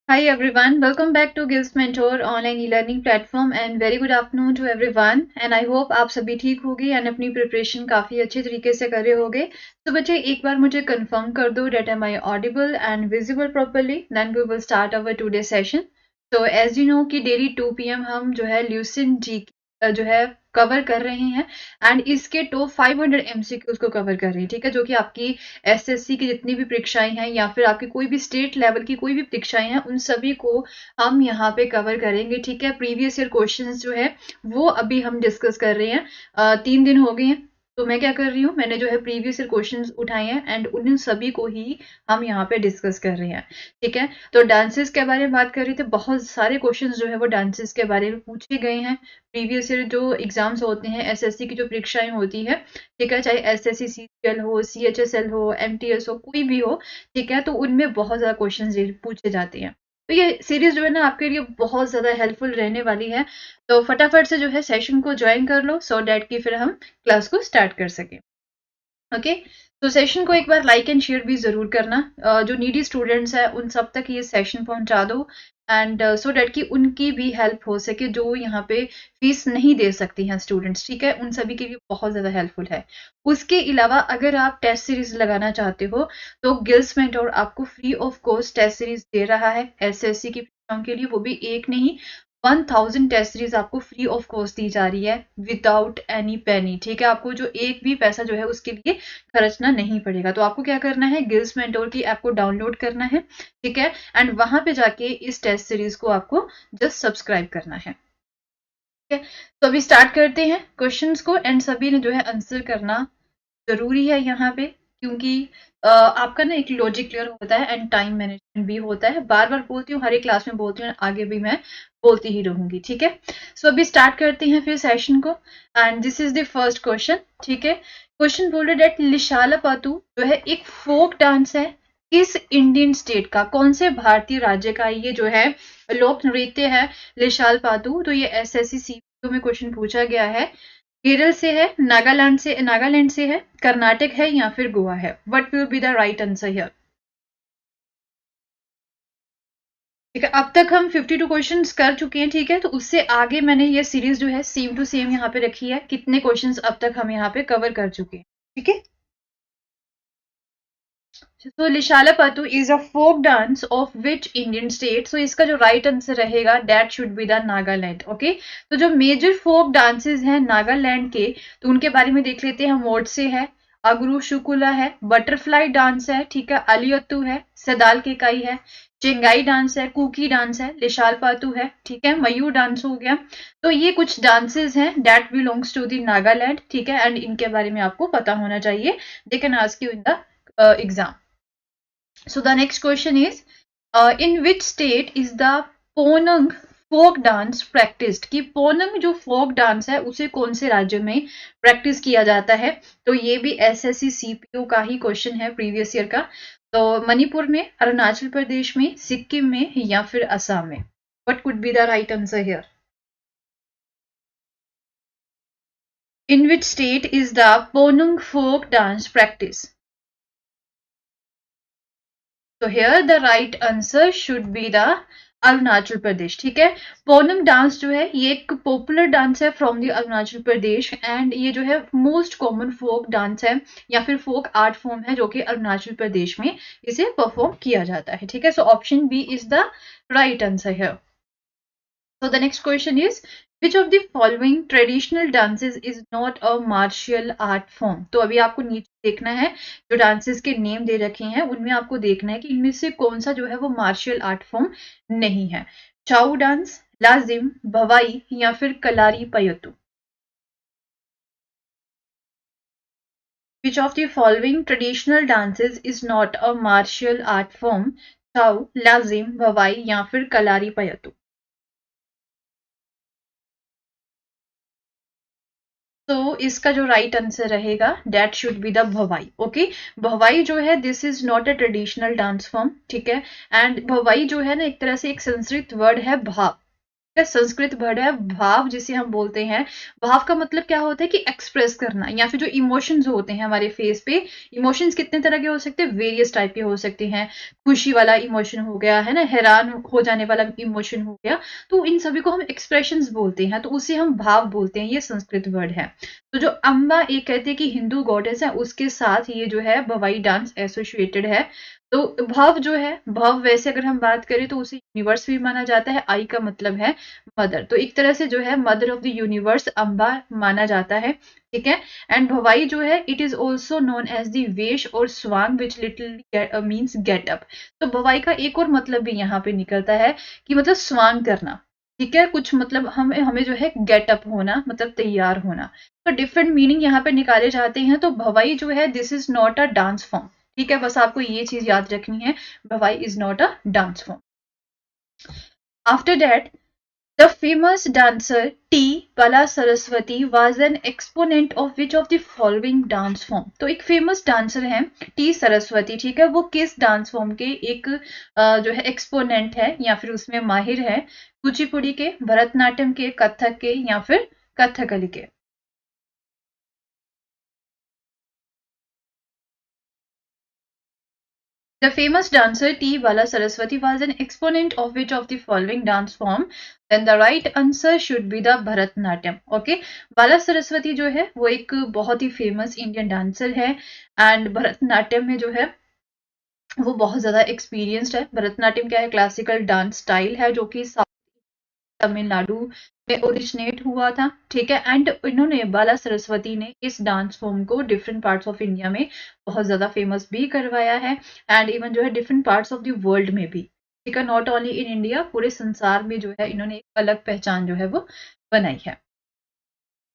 Hi everyone, welcome back to Gills Mentor online e-learning platform and very good afternoon to everyone and I hope आप सभी ठीक होगे and अपनी preparation काफ़ी अच्छे तरीके से कर रहे होगे। तो बच्चे एक बार मुझे कंफर्म कर दो that am I audible and visible properly, then we will start our today's session. So as you know कि डेली 2 PM हम जो है ल्यूसेंट जी जो है कवर कर रहे हैं एंड इसके टॉप 500 MCQs को कवर कर रहे हैं, ठीक है, जो कि आपकी एसएससी की जितनी भी परीक्षाएं हैं या फिर आपकी कोई भी स्टेट लेवल की कोई भी परीक्षाएं हैं उन सभी को हम यहाँ पे कवर करेंगे, ठीक है। प्रीवियस ईयर क्वेश्चंस जो है वो अभी हम डिस्कस कर रहे हैं। 3 दिन हो गए हैं तो मैं क्या कर रही हूँ, मैंने जो है प्रीवियस ईयर क्वेश्चंस उठाए हैं एंड उन सभी को ही हम यहाँ पे डिस्कस कर रहे हैं, ठीक है। तो डांसेस के बारे में बात कर रही थी, बहुत सारे क्वेश्चंस जो है वो डांसेस के बारे में पूछे गए हैं। प्रीवियस ईयर जो एग्जाम्स होते हैं, एसएससी की जो परीक्षाएं होती है, ठीक है, चाहे एसएससी सीजीएल हो, सीएचएसएल हो, एमटीएस हो, कोई भी हो, ठीक है, तो उनमें बहुत ज्यादा क्वेश्चन पूछे जाते हैं। तो ये सीरीज जो है ना आपके लिए बहुत ज्यादा हेल्पफुल रहने वाली है। तो फटाफट से जो है सेशन को ज्वाइन कर लो सो डैट कि फिर हम क्लास को स्टार्ट कर सकें। ओके, तो सेशन को एक बार लाइक एंड शेयर भी जरूर करना। जो नीडी स्टूडेंट्स है उन सब तक ये सेशन पहुंचा दो एंड सो डैट कि उनकी भी हेल्प हो सके, जो यहाँ पे फीस नहीं दे सकती हैं स्टूडेंट्स, ठीक है, उन सभी के लिए बहुत ज्यादा हेल्पफुल है। उसके अलावा अगर आप टेस्ट सीरीज लगाना चाहते हो तो गिल्स मेंटोर आपको free of cost test series दे रहा है एसएससी की परीक्षाओं के लिए, वो भी एक नहीं 1000 टेस्ट सीरीज आपको फ्री ऑफ कॉस्ट दी जा रही है विदाउट एनी पेनी, ठीक है। आपको जो एक भी पैसा जो है उसके लिए खर्चना नहीं पड़ेगा। तो आपको क्या करना है, गिल्स मेंटोर की ऐप को डाउनलोड करना है, ठीक है, एंड वहां पे जाके इस टेस्ट सीरीज को आपको जस्ट सब्सक्राइब करना है, ठीक है। तो अभी स्टार्ट करते हैं क्वेश्चंस को एंड सभी ने जो है आंसर करना जरूरी है यहाँ पे, क्योंकि आपका ना एक लॉजिक क्लियर होता है एंड टाइम मैनेजमेंट भी होता है। बार बार बोलती हूँ, हर एक क्लास में बोलती हूँ, आगे भी मैं बोलती ही रहूंगी, ठीक है। सो अभी स्टार्ट करते हैं फिर सेशन को and this is the first question, ठीक है। क्वेश्चन बोल रहे डेट लिशाला पातू जो है एक फोक डांस है, किस इंडियन स्टेट का, कौन से भारतीय राज्य का ये जो है लोक नृत्य है लिशाल पातू। तो ये एसएससी सीपीओ में क्वेश्चन पूछा गया है। केरल से है, नागालैंड से है, कर्नाटक है या फिर गोवा है। What will be the right answer here. ठीक है, अब तक हम 52 क्वेश्चंस कर चुके हैं, ठीक है। तो उससे आगे मैंने ये सीरीज जो है सेम टू सेम यहाँ पे रखी है, कितने क्वेश्चंस अब तक हम यहाँ पे कवर कर चुके हैं, ठीक है। तो लिशाला पातू is a folk dance of which Indian state. So इसका जो राइट आंसर रहेगा that should be the Nagaland. Okay, तो जो मेजर फोक डांसेस हैं नागालैंड के, तो उनके बारे में देख लेते हैं। मोडसे है, अगरू शुकुला है, बटरफ्लाई डांस है, ठीक है, अलियत्तू है, सदाल केकाई है, चेंगाई डांस है, कुकी डांस है, लिशाल पातू है, ठीक है, मयूर डांस हो गया। तो ये कुछ डांसेस हैं that belongs to the Nagaland, ठीक है, एंड इनके बारे में आपको पता होना चाहिए। They can ask you in the exam. So the next question is, in which state is the Ponung folk dance practised. कि पोनंग जो फोक डांस है उसे कौन से राज्य में प्रैक्टिस किया जाता है। तो ये भी एसएससी सीपीओ का ही क्वेश्चन है प्रीवियस ईयर का। तो मणिपुर में, अरुणाचल प्रदेश में, सिक्किम में या फिर असम में। What could be the right answer here. In which state is the Ponung folk dance practice. तो here the right answer should be the Arunachal Pradesh, ठीक है। पोनम डांस जो है ये एक पॉपुलर डांस है from the Arunachal Pradesh and ये जो है मोस्ट कॉमन फोक डांस है या फिर फोक आर्ट फॉर्म है जो कि अरुणाचल प्रदेश में इसे परफॉर्म किया जाता है, ठीक है। So option B is the right answer here. So the next question is, which of the following traditional dances is not a martial art form। तो अभी आपको नीचे देखना है, जो डांसेस के नेम दे रखे हैं उनमें आपको देखना है कि इनमें से कौन सा जो है वो मार्शियल आर्ट फॉर्म नहीं है। चाउ डांस, लाजिम, भवाई या फिर कलारी पयतु। Which of the following traditional dances is not a martial art form। चाउ, लाजिम, भवाई या फिर कलारी पयतु। तो इसका जो राइट आंसर रहेगा that should be the Bhavai. Okay, भवाई जो है this is not a traditional dance form, ठीक है। एंड भवाई जो है ना एक तरह से एक संस्कृत वर्ड है भा, संस्कृत वर्ड है भाव, जिसे हम बोलते हैं। भाव का मतलब क्या होता है कि एक्सप्रेस करना, या फिर जो इमोशंस होते हैं हमारे फेस पे। इमोशंस कितने तरह के हो सकते हैं, वेरियस टाइप के हो सकते हैं। खुशी वाला इमोशन हो गया है ना, हैरान हो जाने वाला इमोशन हो गया, तो इन सभी को हम एक्सप्रेशंस बोलते हैं, तो उसे हम भाव बोलते हैं। ये संस्कृत वर्ड है। तो जो अम्बा एक कहते हैं कि हिंदू गॉडेस है, उसके साथ ये जो है भवाई डांस एसोसिएटेड है। तो भव जो है, भव वैसे अगर हम बात करें तो उसे यूनिवर्स भी माना जाता है। आई का मतलब है मदर, तो एक तरह से जो है mother of the universe Amba माना जाता है। ठीक है। एंड भवाई जो है, it is also known as the Vesh और Swang which little means get up. तो भवाई का एक और मतलब भी यहाँ पे निकलता है कि मतलब स्वांग करना। ठीक है, कुछ मतलब हमें हमें जो है गेटअप होना, मतलब तैयार होना। तो डिफरेंट मीनिंग यहाँ पे निकाले जाते हैं। तो भवाई जो है, this is not a dance form. ठीक है, बस आपको ये चीज याद रखनी है, भवाई is not a dance form. After that, the famous dancer T. Bala Saraswati was an exponent of which of the following dance form? तो एक फेमस डांसर है टी सरस्वती। ठीक है, वो किस डांस फॉर्म के एक जो है एक्सपोनेंट है, या फिर उसमें माहिर है? कुचिपुड़ी के, भरतनाट्यम के, कथक के, या फिर कथकली के? The famous dancer T. Bala Saraswati was an exponent of which of the following dance form? Then the right answer should be the Bharatnatyam. Okay, बाला सरस्वती जो है वो एक बहुत ही फेमस इंडियन डांसर है, एंड भरतनाट्यम में जो है वो बहुत ज्यादा एक्सपीरियंस्ड है। भरतनाट्यम क्या है, क्लासिकल डांस स्टाइल है जो कि तमिलनाडु में ओरिजिनेट हुआ था। ठीक है, एंड इन्होंने, बाला सरस्वती ने इस डांस फॉर्म को डिफरेंट पार्ट्स ऑफ इंडिया में बहुत ज्यादा फेमस भी करवाया है, एंड इवन जो है different parts of the world में भी। ठीक है, नॉट ओनली इन इंडिया, पूरे संसार में जो है इन्होंने एक अलग पहचान जो है वो बनाई है।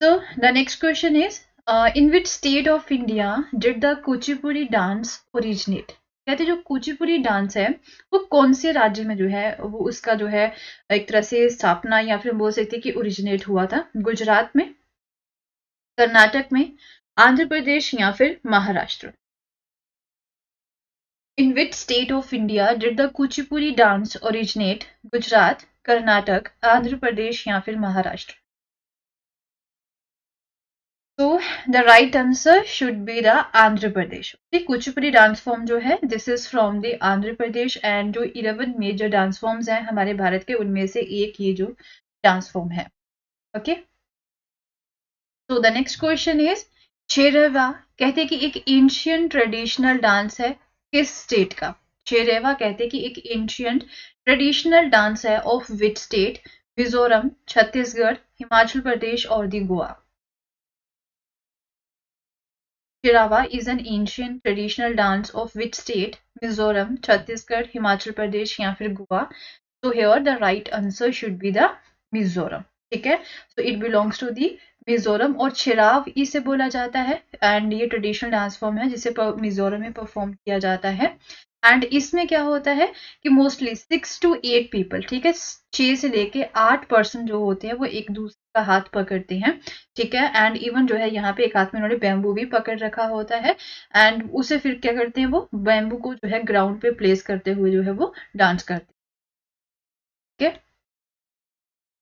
तो the next question is, in which state of India did the Kuchipudi dance originate? कहते जो कुचिपुड़ी डांस है वो कौन से राज्य में जो है वो उसका जो है एक तरह से स्थापना, या फिर बोल सकते कि ओरिजिनेट हुआ था? गुजरात में, कर्नाटक में, आंध्र प्रदेश, या फिर Maharashtra? In which state of India did the Kuchipudi dance originate? Gujarat, Karnataka, Andhra Pradesh, या फिर महाराष्ट्र? तो the right answer should be the Andhra Pradesh. Kuchipudi dance form जो है, this is from the Andhra Pradesh, and जो 11 मेजर डांस फॉर्म्स हैं हमारे भारत के, उनमें से एक ये जो डांस फॉर्म है। ओके, तो द नेक्स्ट क्वेश्चन इज, शेरवा कहते कि एक एंशियंट ट्रेडिशनल डांस है किस स्टेट का? शेरवा कहते कि एक एंशियंट ट्रेडिशनल डांस है of which state? Mizoram, Chhattisgarh, Himachal Pradesh और the Goa? Shirava is an ancient traditional dance of which state? Mizoram, Chhattisgarh, Himachal Pradesh या फिर Goa? So here the right answer should be the Mizoram. ठीक है, so it belongs to the Mizoram, और छिराव इसे बोला जाता है, एंड ये ट्रेडिशनल डांस फॉर्म है जिसे मिजोरम में परफॉर्म किया जाता है। एंड इसमें क्या होता है कि मोस्टली 6 to 8 पीपल, ठीक है, 6 से लेके 8 पर्सन जो होते हैं वो एक दूसरे का हाथ पकड़ते हैं। ठीक है, एंड इवन जो है यहाँ पे एक हाथ में उन्होंने बैम्बू भी पकड़ रखा होता है, एंड उसे फिर क्या करते हैं, वो बैम्बू को जो है ग्राउंड पे प्लेस करते हुए जो है वो डांस करते हैं। ठीक है,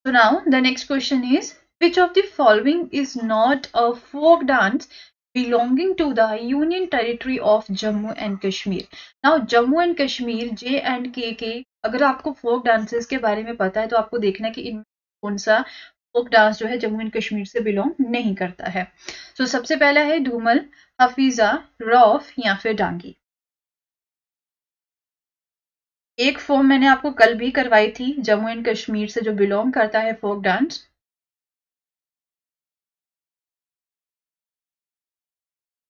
so now the next question is, which of the following is not a folk dance belonging to the Union Territory of Jammu and Kashmir? Now Jammu and Kashmir, J&K के, अगर आपको फोक डांसेस के बारे में पता है तो आपको देखना कि इनमें कौन सा फोक डांस जो है जम्मू एंड कश्मीर से बिलोंग नहीं करता है। तो सबसे पहला है धूमल, हफीजा, रौफ, या फिर डांगी। एक फॉर्म मैंने आपको कल भी करवाई थी जम्मू एंड कश्मीर से जो बिलोंग करता है फोक डांस।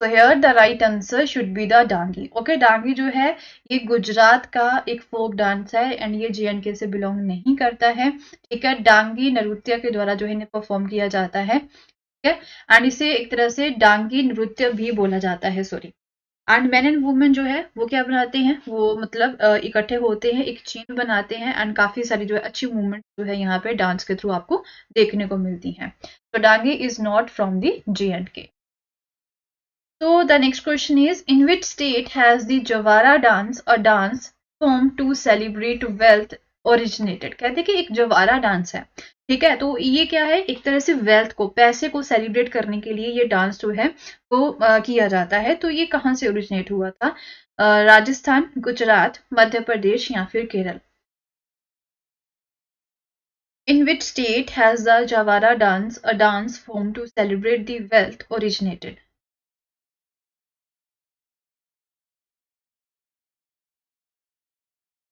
तो here the right answer should be the Dangi. Okay, Dangi जो है ये गुजरात का एक फोक डांस है, एंड ये J&K से बिलोंग नहीं करता है। ठीक है, डांगी नृत्य के द्वारा जो है इन्हें परफॉर्म किया जाता है। ठीक है, एंड इसे एक तरह से डांगी नृत्य भी बोला जाता है, sorry. And man and women जो है वो क्या बनाते हैं, वो मतलब इकट्ठे होते हैं, एक चेन बनाते हैं, एंड काफी सारी जो है अच्छी मूवमेंट जो है यहाँ पे डांस के थ्रू आपको देखने को मिलती हैं। तो Dangi is not from the J&K. So the next question is, in which state has the Jawara dance a dance form to celebrate wealth originated, कहते हैं कि एक जवारा डांस है, ठीक है। तो ये क्या है, एक तरह से वेल्थ को, पैसे को सेलिब्रेट करने के लिए ये डांस जो है वो किया जाता है। तो ये कहाँ से ओरिजिनेट हुआ था? राजस्थान, गुजरात, मध्य प्रदेश या फिर Kerala? In which state has the Jawara dance, a dance form to celebrate the wealth, originated?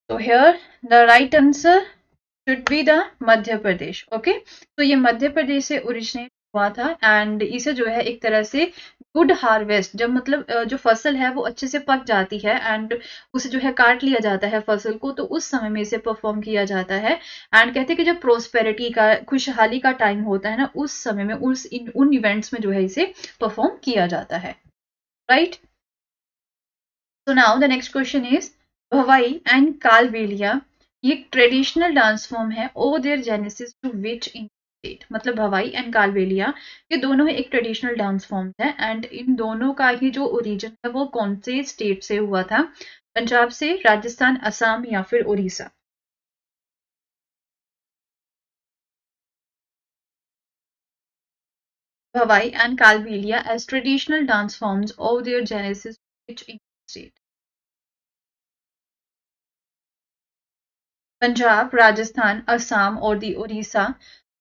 So here the right answer should be the Madhya Pradesh. Okay, तो ये मध्य प्रदेश से ओरिजिनेट हुआ था एंड इसे जो है एक तरह से गुड हार्वेस्ट, जब मतलब जो फसल है वो अच्छे से पक जाती है एंड उसे जो है काट लिया जाता है फसल को, तो उस समय में इसे परफॉर्म किया जाता है। एंड कहते हैं कि जब प्रोस्पेरिटी का, खुशहाली का टाइम होता है ना, उस समय में उन इवेंट्स में जो है इसे परफॉर्म किया जाता है, right. So now the next question is Bhavai and Kalbelia, ये ट्रेडिशनल डांस फॉर्म है, owe their genesis to which in state? मतलब भवाई एंड कालबेलिया ये दोनों ही एक ट्रेडिशनल डांस फॉर्म है एंड इन दोनों का ही जो ओरिजिन है वो कौन से स्टेट से हुआ था? पंजाब से, राजस्थान, असम या फिर Orissa? Bhavai and Kalbelia as traditional dance forms owe their genesis to which Indian state? Punjab, Rajasthan, Assam और the Orissa.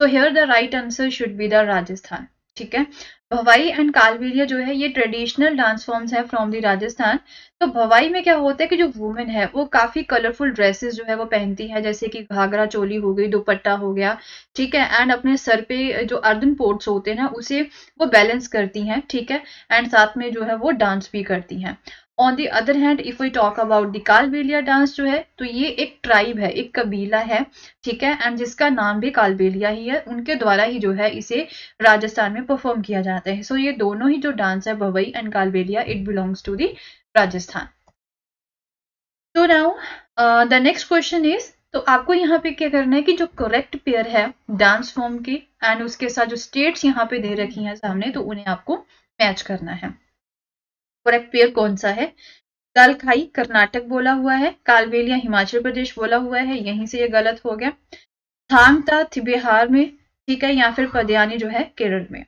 So here the right answer should be the Rajasthan. ठीक है। भवाई एंड कालबेलिया जो है ये ट्रेडिशनल डांस फॉर्म्स है from the Rajasthan. तो भवाई में क्या होता है कि जो वुमेन है वो काफी कलरफुल ड्रेसेस जो है वो पहनती है, जैसे कि घाघरा चोली हो गई, दुपट्टा हो गया, ठीक है। एंड अपने सर पे जो अर्दन पोर्ट्स होते हैं उसे वो बैलेंस करती हैं, ठीक है। एंड साथ में जो है वो डांस भी करती हैं। On the other hand if we talk about the Kalbelia dance जो है, तो ये एक ट्राइब है, एक कबीला है, ठीक है। एंड जिसका नाम भी कालबेलिया ही है, उनके द्वारा ही जो है इसे राजस्थान में परफॉर्म किया जाता है। सो ये दोनों ही जो डांस है Bhavai and Kalbelia, it belongs to the Rajasthan. तो now the next question is, तो आपको यहाँ पे क्या करना है कि जो करेक्ट पेयर है डांस फॉर्म की एंड उसके साथ जो स्टेट्स यहाँ पे दे रखी हैं सामने, तो उन्हें आपको मैच करना है। करेक्ट पेयर कौन सा है? गलखाई कर्नाटक बोला हुआ है, कालबेलिया हिमाचल प्रदेश बोला हुआ है, यहीं से ये गलत हो गया। थांगता बिहार में, ठीक है, या फिर पदियानी जो है केरल में?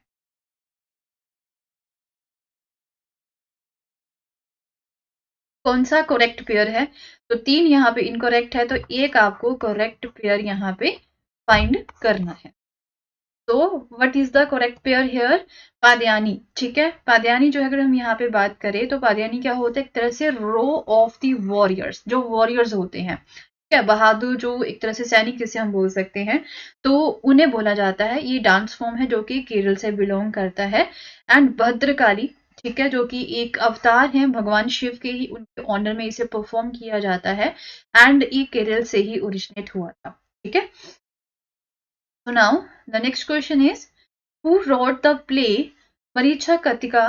कौन सा करेक्ट पेयर है? तो 3 यहाँ पे इनकरेक्ट है, तो एक आपको करेक्ट पेयर यहाँ पे फाइंड करना है। तो what is the correct pair here? Padayani, ठीक है। पादयानी जो है अगर हम यहाँ पे बात करें तो पादयानी क्या होता है? एक तरह से रो ऑफ द वॉरियर्स, जो वॉरियर्स होते हैं, ठीक है, बहादुर, जो एक तरह से सैनिक जिसे हम बोल सकते हैं, तो उन्हें बोला जाता है। ये डांस फॉर्म है जो कि केरल से बिलोंग करता है। एंड भद्रकाली, ठीक है, जो कि एक अवतार है भगवान शिव के ही, उनके ऑनर में इसे परफॉर्म किया जाता है एंड ये केरल से ही ओरिजिनेट हुआ था, ठीक है। So now the next question is who wrote the play मरीचा कतिका,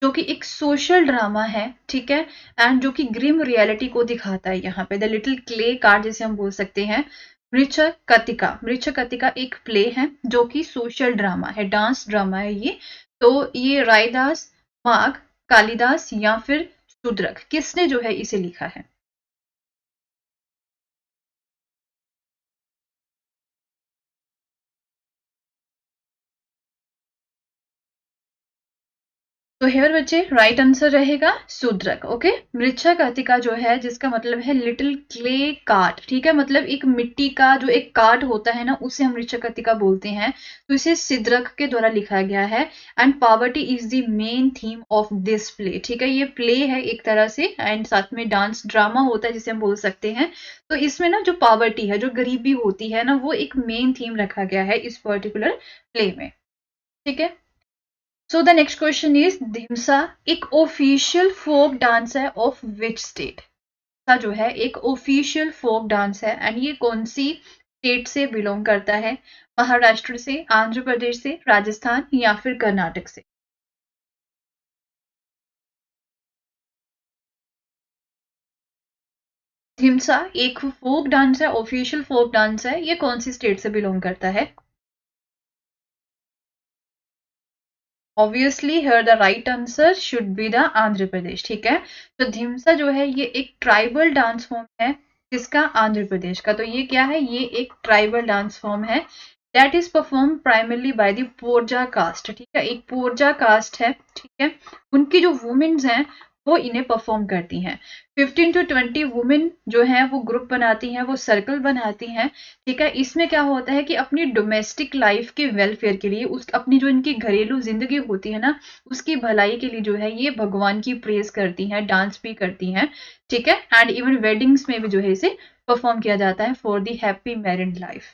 जो कि एक सोशल ड्रामा है, ठीक है, एंड जो कि ग्रिम रियलिटी को दिखाता है। यहाँ पे द लिटिल क्ले कार्ड जिसे हम बोल सकते हैं। मृच्छक कतिका एक प्ले है जो कि सोशल ड्रामा है, डांस ड्रामा है ये। तो ये रायदास, माघ, कालिदास या फिर शूद्रक, किसने जो है इसे लिखा है? तो हेयर बच्चे राइट आंसर रहेगा शूद्रक। ओके, मृच्छक अतिका जो है जिसका मतलब है लिटिल क्ले कार्ट, ठीक है, मतलब एक मिट्टी का जो एक कार्ट होता है ना, उसे हम मृच्छक अतिका बोलते हैं। तो इसे सिद्रक के द्वारा लिखा गया है and poverty is the main theme of this play, ठीक है। ये प्ले है एक तरह से एंड साथ में डांस ड्रामा होता है जिसे हम बोल सकते हैं। तो इसमें ना जो पॉवर्टी है, जो गरीबी होती है ना, वो एक मेन थीम रखा गया है इस पर्टिकुलर प्ले में, ठीक है। So the next question is Dhimsa एक ऑफिशियल फोक डांस है ऑफ विच स्टेट? का जो है एक ऑफिशियल फोक डांस है एंड ये कौन सी स्टेट से बिलोंग करता है? महाराष्ट्र से, आंध्र प्रदेश से, राजस्थान या फिर कर्नाटक से? धिमसा एक फोक डांस है, ऑफिशियल फोक डांस है, ये कौन सी स्टेट से बिलोंग करता है? Obviously here the right answer should be the Andhra Pradesh, ठीक है। तो धिमसा जो है ये एक ट्राइबल डांस फॉर्म है, किसका? आंध्र प्रदेश का। तो ये क्या है? ये एक ट्राइबल डांस फॉर्म है that is perform primarily by the Porja caste. ठीक है, एक पोरजा कास्ट है, ठीक है, उनकी जो वुमेन्स हैं वो इन्हें परफॉर्म करती हैं। 15 to 20 वुमेन जो है वो ग्रुप बनाती हैं, वो सर्कल बनाती हैं। ठीक है, इसमें क्या होता है कि अपनी डोमेस्टिक लाइफ के वेलफेयर के लिए, उस अपनी जो इनकी घरेलू जिंदगी होती है ना, उसकी भलाई के लिए जो है ये भगवान की प्रेज करती हैं, डांस भी करती हैं। ठीक है, एंड इवन वेडिंग्स में भी जो है इसे परफॉर्म किया जाता है for the happy married life.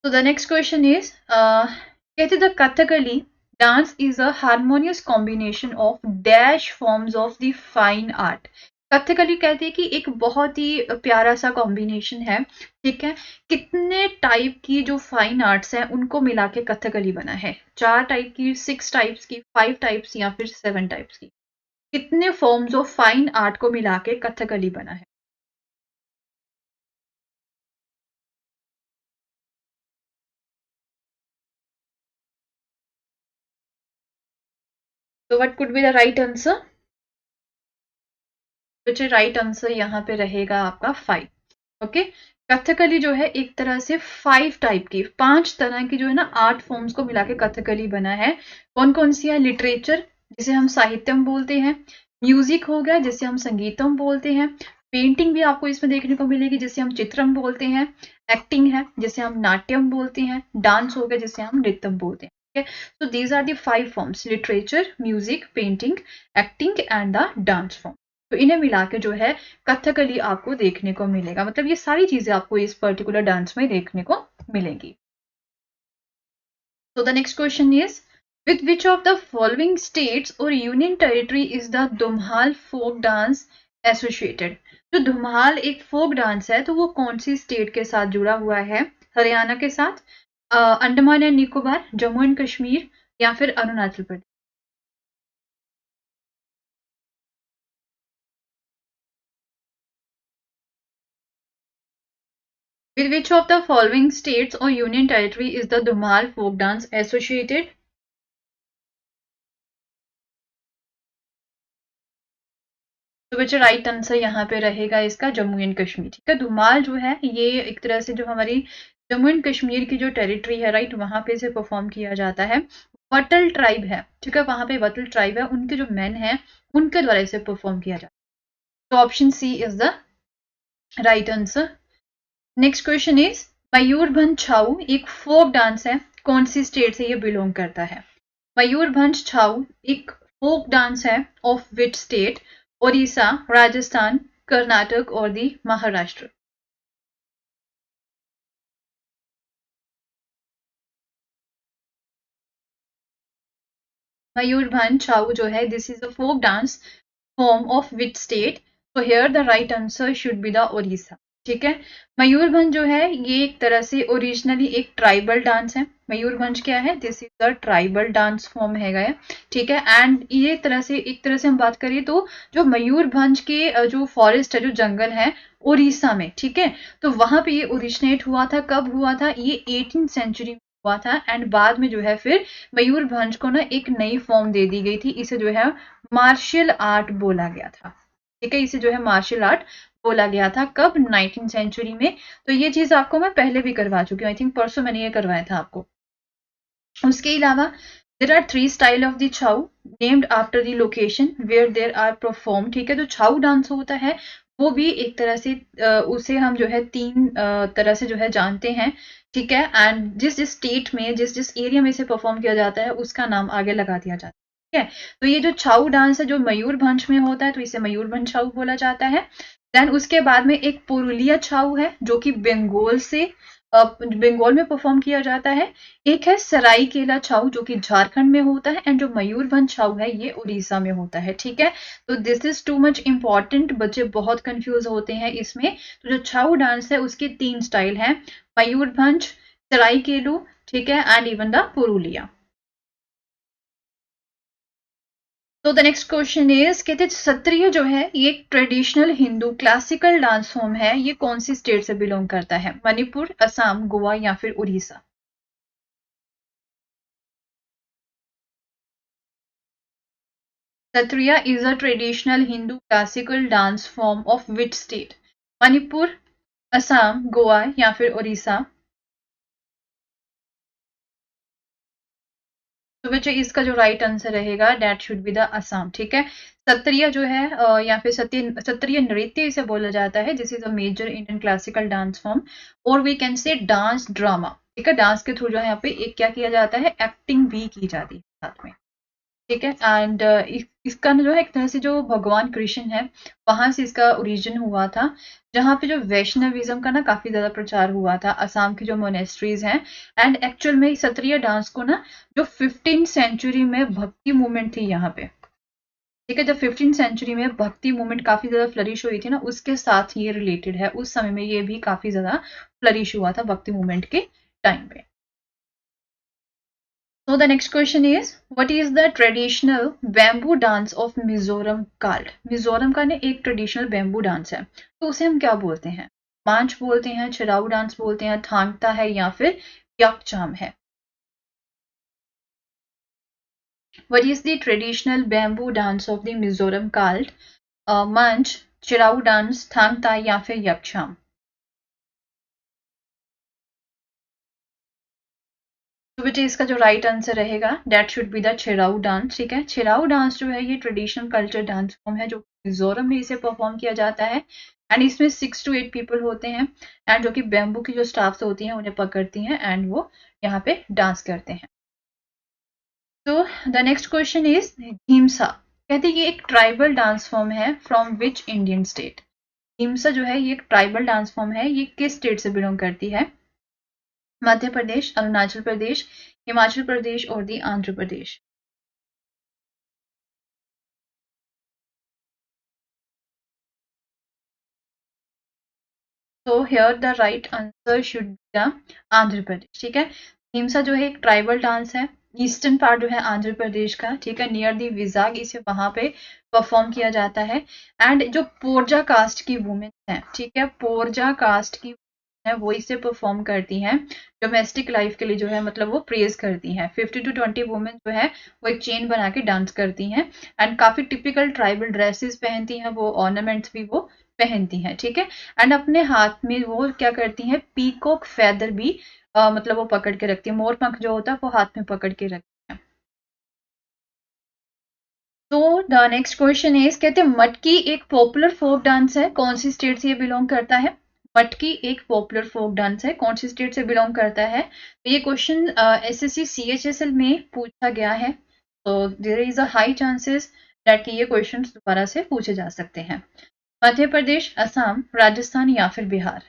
So the next question is, कहते the Kathakali dance is a harmonious combination of dash forms of the fine art. Kathakali कहते हैं कि एक बहुत ही प्यारा सा कॉम्बिनेशन है। ठीक है, कितने टाइप की जो फाइन आर्ट्स हैं उनको मिला के कथकली बना है? 4 टाइप की, 6 टाइप्स की, 5 टाइप्स या फिर 7 टाइप्स की? कितने फॉर्म्स ऑफ फाइन आर्ट को मिला के कथकली बना है? So what could be the right answer? which right answer यहाँ पे रहेगा आपका 5। ओके, कथकली जो है एक तरह से 5 टाइप की, 5 तरह की जो है ना आर्ट फॉर्म्स को मिला के कथकली बना है। कौन कौन सी है? लिटरेचर, जिसे हम साहित्यम बोलते हैं। म्यूजिक हो गया, जिसे हम संगीतम बोलते हैं। पेंटिंग भी आपको इसमें देखने को मिलेगी, जिसे हम चित्रम बोलते हैं। एक्टिंग है, जिसे हम नाट्यम बोलते हैं। डांस हो गया, जिसे हम नृत्यम बोलते हैं। ठीक है, so these are the 5 forms: literature, music, painting, acting and the dance form। तो इन्हें मिला के जो है कथकली आपको देखने को मिलेगा, मतलब ये सारी चीजें आपको इस पर्टिकुलर डांस में देखने को मिलेंगी। So the next question is, with which of the following states or union territory is the धुमहाल folk dance associated? जो धुमहाल एक फोक डांस है तो वो कौन सी स्टेट के साथ जुड़ा हुआ है? हरियाणा के साथ, अंडमान एंड निकोबार, जम्मू एंड कश्मीर या फिर Arunachal Pradesh? With which of the following states or union territory is the Dhumal folk dance associated? तो बच्चे राइट आंसर यहाँ पे रहेगा इसका जम्मू एंड कश्मीर। ठीक है, धुमाल जो है ये एक तरह से जो हमारी जम्मू एंड कश्मीर की जो टेरिटरी है, राइट, वहां पे से परफॉर्म किया जाता है। वटल ट्राइब है, ठीक है, वहां पे वटल ट्राइब है, उनके जो मेन है उनके द्वारा इसे परफॉर्म किया जाता है। तो option C is the right answer. Next question is, Mayurbhanj Chhau एक फोक डांस है, कौन सी स्टेट से ये बिलोंग करता है? मयूरभंज छाऊ एक फोक डांस है, of which state? Odisha, Rajasthan, Karnataka और दी महाराष्ट्र? मयूरभंज छाऊ जो है, this is a folk dance form of which state? तो here the right answer should be the Odisha. ठीक है, मयूरभंज जो है ये एक तरह से ओरिजिनली एक ट्राइबल डांस है। मयूरभंज क्या है? This is the tribal dance form है गया। ठीक है, एंड ये तरह से एक तरह से हम बात करें तो जो मयूरभंज के जो फॉरेस्ट है, जो जंगल है उड़ीसा में, ठीक है, तो वहां पे ये ओरिजिनेट हुआ था। कब हुआ था? ये 18th सेंचुरी में हुआ था, एंड बाद में जो है फिर मयूरभंज को ना एक नई फॉर्म दे दी गई थी। इसे जो है मार्शल आर्ट बोला गया था। ठीक है, इसे जो है मार्शल आर्ट बोला गया था। कब? 19th सेंचुरी में। तो ये चीज आपको मैं पहले भी करवा चुकी हूँ, आई थिंक परसों मैंने ये करवाया था आपको। उसके अलावा there are 3 style of the Chhau named after the location where there are perform. ठीक है, जो छाऊ डांस होता है वो भी एक तरह से उसे हम जो है 3 तरह से जो है जानते हैं। ठीक है, एंड जिस जिस स्टेट में, जिस जिस एरिया में इसे परफॉर्म किया जाता है उसका नाम आगे लगा दिया जाता है। ठीक है, तो ये जो छाऊ डांस है जो मयूरभंज में होता है तो इसे मयूरभंज छाऊ बोला जाता है। देन उसके बाद में एक पुरुलिया छाऊ है जो कि बंगाल से बंगाल में परफॉर्म किया जाता है। एक है सरायकेला छाऊ जो कि झारखंड में होता है, एंड जो मयूरभंज छाऊ है ये उड़ीसा में होता है। ठीक है, तो this is too much important, बच्चे बहुत कंफ्यूज होते हैं इसमें। तो जो छाऊ डांस है उसके 3 स्टाइल हैं, मयूरभंज, सरायकेलू, ठीक है, एंड इवन द पुरुलिया। तो द नेक्स्ट क्वेश्चन इज, कहते सत्रिय जो है ये एक traditional Hindu classical dance form है, ये कौन सी स्टेट से बिलोंग करता है? मणिपुर, असम, गोवा या फिर Orissa? Sattriya is a traditional Hindu classical dance form of which state? Manipur, Assam, Goa या फिर उड़ीसा? तो बच्चे इसका जो राइट आंसर रहेगा that should be the Assam. ठीक है, सत्रिया जो है या फिर सत्रिय नृत्य इसे बोला जाता है। This is a major Indian classical dance form, और we can say dance drama. ठीक है, डांस के थ्रू जो है यहाँ पे एक क्या किया जाता है, एक्टिंग भी की जाती है साथ में। ठीक है, एंड इसका जो है एक तरह से जो भगवान कृष्ण है वहां से इसका ओरिजिन हुआ था, जहाँ पे जो वैष्णविज्म का ना काफी ज्यादा प्रचार हुआ था, असम की जो मोनेस्ट्रीज हैं। एंड एक्चुअल में सत्रिय डांस को ना जो 15th सेंचुरी में भक्ति मूवमेंट थी यहाँ पे, ठीक है, जब 15th सेंचुरी में भक्ति मूवमेंट काफी ज्यादा फ्लरिश हुई थी ना, उसके साथ ये रिलेटेड है। उस समय में ये भी काफी ज्यादा फ्लरिश हुआ था भक्ति मूवमेंट के टाइम पे। So the next question is, what is the traditional bamboo dance of Mizoram called? Mizoram का ने एक ट्रेडिशनल बैम्बू डांस है, तो उसे हम क्या बोलते हैं? मांच बोलते हैं, चिराऊ डांस बोलते हैं, थांगता है या फिर yakcham है? What is the traditional bamboo dance of the Mizoram called? मंच, चिराऊ डांस, थांगता या फिर yakcham? तो बेटे इसका जो राइट आंसर रहेगा that should be the Cheraw dance. ठीक है, छिराऊ डांस जो है ये ट्रेडिशनल कल्चर डांस फॉर्म है जो मिजोरम में इसे परफॉर्म किया जाता है। एंड इसमें 6 to 8 पीपल होते हैं, एंड जो कि बैम्बू की जो स्टाफ्स होती हैं उन्हें पकड़ती हैं एंड वो यहाँ पे डांस करते हैं। तो the next question is Dhimsa. कहते हैं ये एक ट्राइबल डांस फॉर्म है from which Indian state? Dhimsa जो है ये एक ट्राइबल डांस फॉर्म है, ये किस स्टेट से बिलोंग करती है? मध्य प्रदेश, अरुणाचल प्रदेश, हिमाचल प्रदेश और दी आंध्र प्रदेश? तो here the right answer should be the Andhra Pradesh. ठीक है, हिमसा जो है एक ट्राइबल डांस है, ईस्टर्न पार्ट जो है आंध्र प्रदेश का। ठीक है, नियर दी विजाग इसे वहां पे परफॉर्म किया जाता है। एंड जो पोरजा कास्ट की वुमेन है, ठीक है, पोरजा कास्ट की है वो इसे परफॉर्म करती हैं डोमेस्टिक लाइफ के लिए, जो है मतलब वो प्रेज करती हैं। 50 to 20 वुमेन जो है वो एक चेन बना के डांस करती हैं, एंड काफी टिपिकल ट्राइबल ड्रेसेस पहनती हैं, वो ऑर्नामेंट्स भी वो पहनती हैं। ठीक है, एंड अपने हाथ में वो क्या करती हैं, पीकॉक फेदर भी मतलब वो पकड़ के रखती है, मोर पंख जो होता है वो हाथ में पकड़ के रखती है। तो द नेक्स्ट क्वेश्चन इज, कहते हैं मटकी एक पॉपुलर फोक डांस है, कौन सी स्टेट से ये बिलोंग करता है? मटकी एक पॉपुलर फोक डांस है, कौन सी स्टेट से बिलोंग करता है? तो ये क्वेश्चन एसएससी सीएचएसएल में पूछा गया है, तो there is a high chances that कि ये क्वेश्चन दोबारा से पूछे जा सकते हैं। मध्य प्रदेश, असम, राजस्थान या फिर Bihar?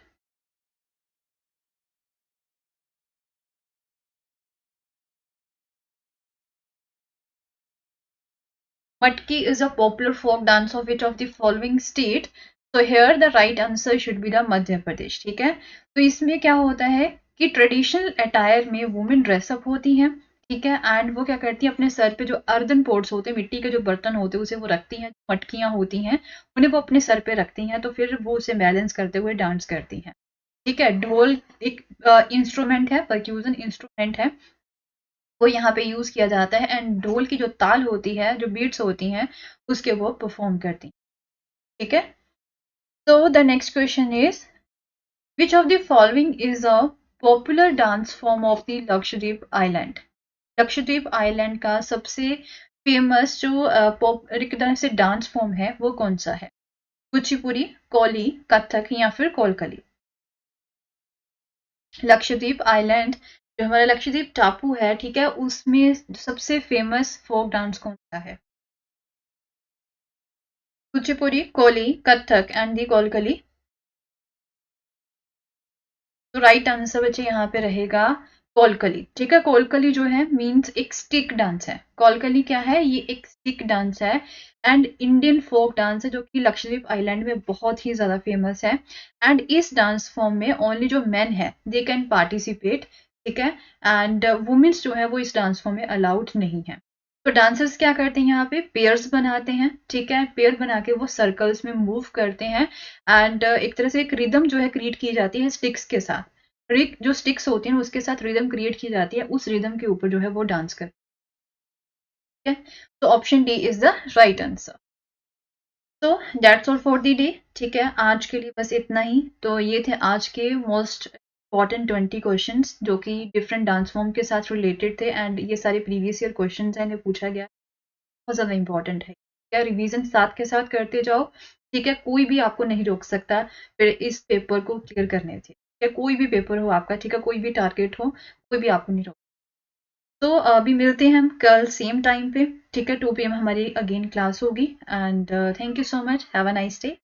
Matki is a popular folk dance of which of the following state? So here the right answer should be the Madhya Pradesh. ठीक है, तो इसमें क्या होता है कि ट्रेडिशनल अटायर में वुमेन ड्रेसअप होती हैं। ठीक है, एंड वो क्या करती हैं, अपने सर पे जो अर्दन पोर्ट्स होते हैं, मिट्टी के जो बर्तन होते हैं, उसे वो रखती हैं, मटकियां होती हैं उन्हें वो अपने सर पे रखती हैं, तो फिर वो उसे बैलेंस करते हुए डांस करती हैं। ठीक है, ढोल एक इंस्ट्रूमेंट है, परक्यूजन इंस्ट्रूमेंट है, वो यहाँ पे यूज किया जाता है, एंड ढोल की जो ताल होती है, जो बीट्स होती हैं, उसके वो परफॉर्म करती हैं। ठीक है, तो the next question is, which of the following is a popular dance form of the Lakshadweep island? Lakshadweep island का सबसे फेमस जो एक तरह से डांस फॉर्म है वो कौन सा है? कुचिपुड़ी, कोली, कथक या फिर कोलकली? लक्षद्वीप आइलैंड जो हमारा लक्षद्वीप टापू है, ठीक है, उसमें सबसे फेमस फोक डांस कौन सा है? Kuchipudi, Koli, Kathak and the Kolkali? तो राइट आंसर बच्चे यहाँ पे रहेगा कोलकली। ठीक है, कोलकली जो है मींस एक स्टिक डांस है। कोलकली क्या है, ये एक स्टिक डांस है, एंड इंडियन फोक डांस है जो कि लक्षद्वीप आइलैंड में बहुत ही ज्यादा फेमस है। एंड इस डांस फॉर्म में ओनली जो मेन है दे कैन पार्टिसिपेट। ठीक है, एंड वुमेन्स जो है वो इस डांस फॉर्म में अलाउड नहीं है। तो डांसर्स क्या करते हैं, यहाँ पे पेयर्स बनाते हैं। ठीक है, पेयर बना के वो सर्कल्स में मूव करते हैं, एंड एक तरह से एक रिदम जो है क्रिएट की जाती है स्टिक्स के साथ। जो स्टिक्स होती हैं उसके साथ रिदम क्रिएट की जाती है, उस रिदम के ऊपर जो है वो डांस करते हैं। है, तो option D is the right answer. तो that's all for the day. ठीक है, आज के लिए बस इतना ही। तो ये थे आज के मोस्ट इम्पॉर्टेंट 20 क्वेश्चंस जो कि डिफरेंट डांस फॉर्म के साथ रिलेटेड थे, एंड ये सारे प्रीवियस ईयर क्वेश्चंस हैं, इन्हें पूछा गया, बहुत ज़्यादा इंपॉर्टेंट है। क्या रिवीजन साथ के साथ करते जाओ। ठीक है, कोई भी आपको नहीं रोक सकता फिर इस पेपर को क्लियर करने से। या कोई भी पेपर हो आपका, ठीक है, कोई भी टारगेट हो, कोई भी आपको नहीं रोक। तो अभी मिलते हैं हम कल सेम टाइम पे। ठीक है, 2 PM हमारी अगेन क्लास होगी। And thank you so much, have a nice day.